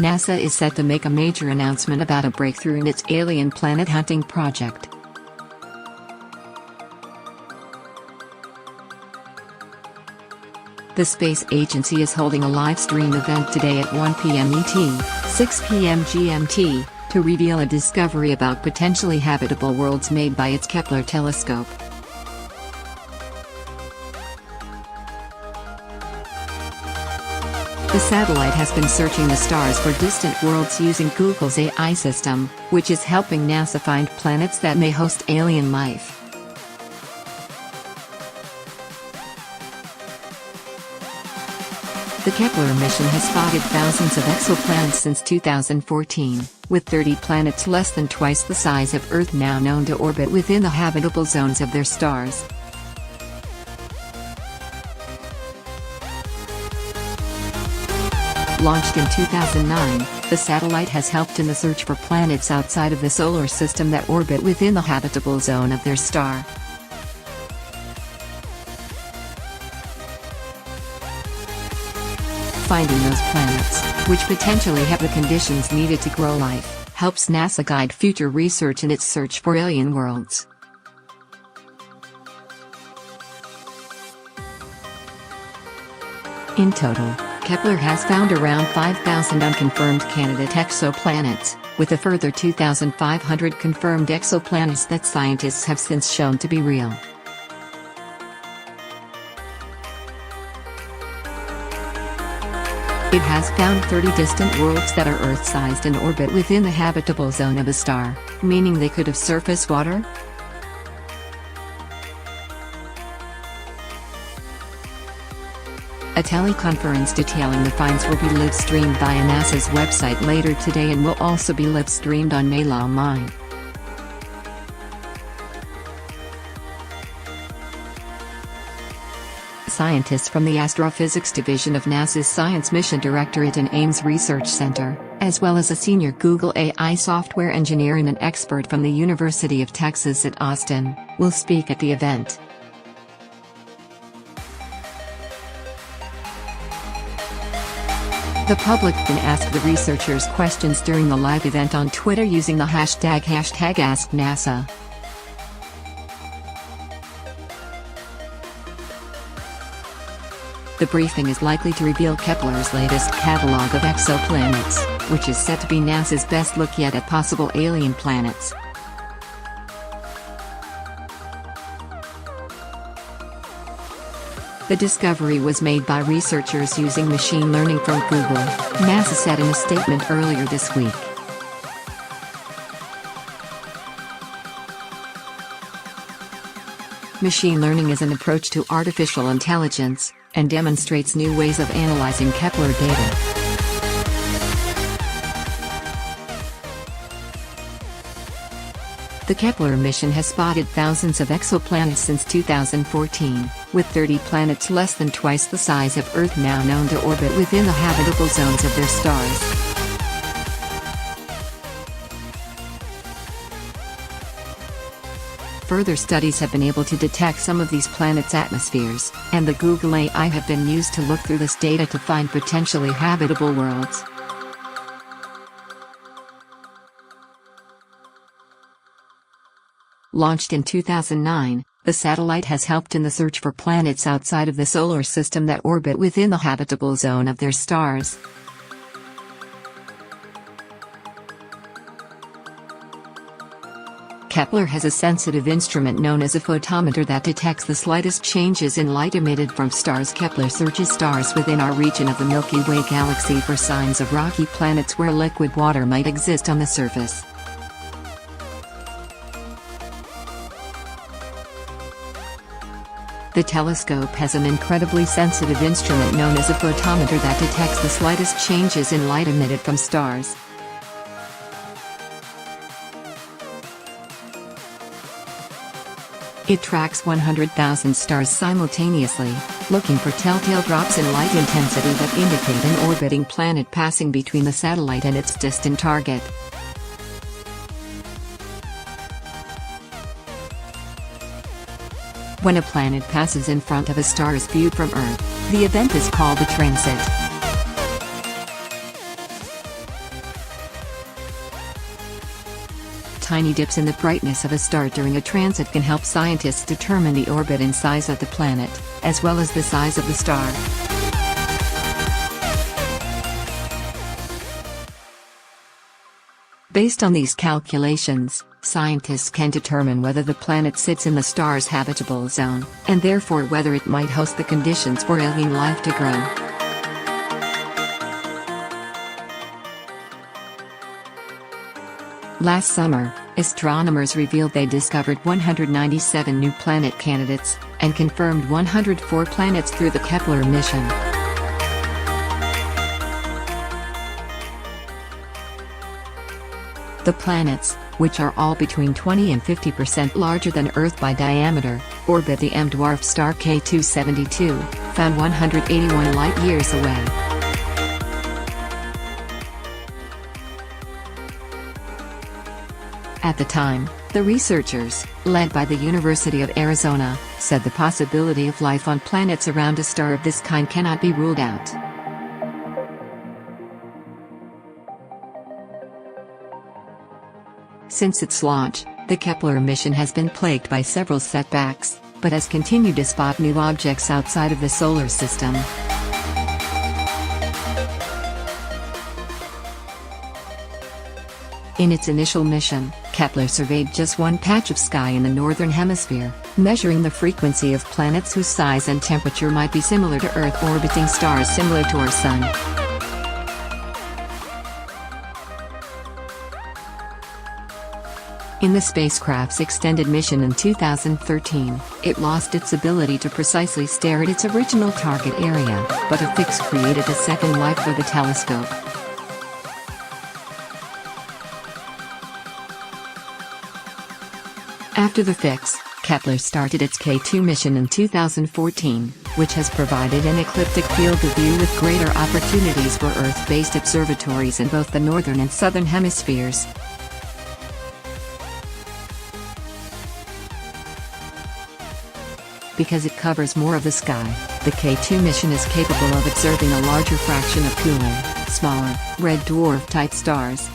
NASA is set to make a major announcement about a breakthrough in its alien planet hunting project. The space agency is holding a live stream event today at 1 p.m. ET, 6 p.m. GMT, to reveal a discovery about potentially habitable worlds made by its Kepler telescope. The satellite has been searching the stars for distant worlds using Google's AI system, which is helping NASA find planets that may host alien life. The Kepler mission has spotted thousands of exoplanets since 2014, with 30 planets less than twice the size of Earth now known to orbit within the habitable zones of their stars. Launched in 2009, the satellite has helped in the search for planets outside of the solar system that orbit within the habitable zone of their star. Finding those planets, which potentially have the conditions needed to grow life, helps NASA guide future research in its search for alien worlds. In total, Kepler has found around 5,000 unconfirmed candidate exoplanets, with a further 2,500 confirmed exoplanets that scientists have since shown to be real. It has found 30 distant worlds that are Earth-sized and orbit within the habitable zone of a star, meaning they could have surface water. A teleconference detailing the finds will be live-streamed via NASA's website later today and will also be live-streamed on Mela Online. Scientists from the Astrophysics Division of NASA's Science Mission Directorate and Ames Research Center, as well as a senior Google AI software engineer and an expert from the University of Texas at Austin, will speak at the event. The public can ask the researchers questions during the live event on Twitter using the hashtag #AskNASA. The briefing is likely to reveal Kepler's latest catalog of exoplanets, which is set to be NASA's best look yet at possible alien planets. The discovery was made by researchers using machine learning from Google, NASA said in a statement earlier this week. Machine learning is an approach to artificial intelligence, and demonstrates new ways of analyzing Kepler data. The Kepler mission has spotted thousands of exoplanets since 2014, with 30 planets less than twice the size of Earth now known to orbit within the habitable zones of their stars. Further studies have been able to detect some of these planets' atmospheres, and the Google AI have been used to look through this data to find potentially habitable worlds. Launched in 2009, the satellite has helped in the search for planets outside of the solar system that orbit within the habitable zone of their stars. Kepler has a sensitive instrument known as a photometer that detects the slightest changes in light emitted from stars. Kepler searches stars within our region of the Milky Way galaxy for signs of rocky planets where liquid water might exist on the surface. The telescope has an incredibly sensitive instrument known as a photometer that detects the slightest changes in light emitted from stars. It tracks 100,000 stars simultaneously, looking for telltale drops in light intensity that indicate an orbiting planet passing between the satellite and its distant target. When a planet passes in front of a star as viewed from Earth, the event is called a transit. tiny dips in the brightness of a star during a transit can help scientists determine the orbit and size of the planet, as well as the size of the star. Based on these calculations, scientists can determine whether the planet sits in the star's habitable zone, and therefore whether it might host the conditions for alien life to grow. Last summer, astronomers revealed they discovered 197 new planet candidates, and confirmed 104 planets through the Kepler mission. The planets, which are all between 20 and 50% larger than Earth by diameter, orbit the M-dwarf star K272, found 181 light-years away. At the time, the researchers, led by the University of Arizona, said the possibility of life on planets around a star of this kind cannot be ruled out. Since its launch, the Kepler mission has been plagued by several setbacks, but has continued to spot new objects outside of the solar system. In its initial mission, Kepler surveyed just one patch of sky in the northern hemisphere, measuring the frequency of planets whose size and temperature might be similar to Earth orbiting stars similar to our Sun. In the spacecraft's extended mission in 2013, it lost its ability to precisely stare at its original target area, but a fix created a second life for the telescope. After the fix, Kepler started its K2 mission in 2014, which has provided an ecliptic field of view with greater opportunities for Earth-based observatories in both the northern and southern hemispheres. Because it covers more of the sky, the K2 mission is capable of observing a larger fraction of cooler, smaller, red dwarf-type stars,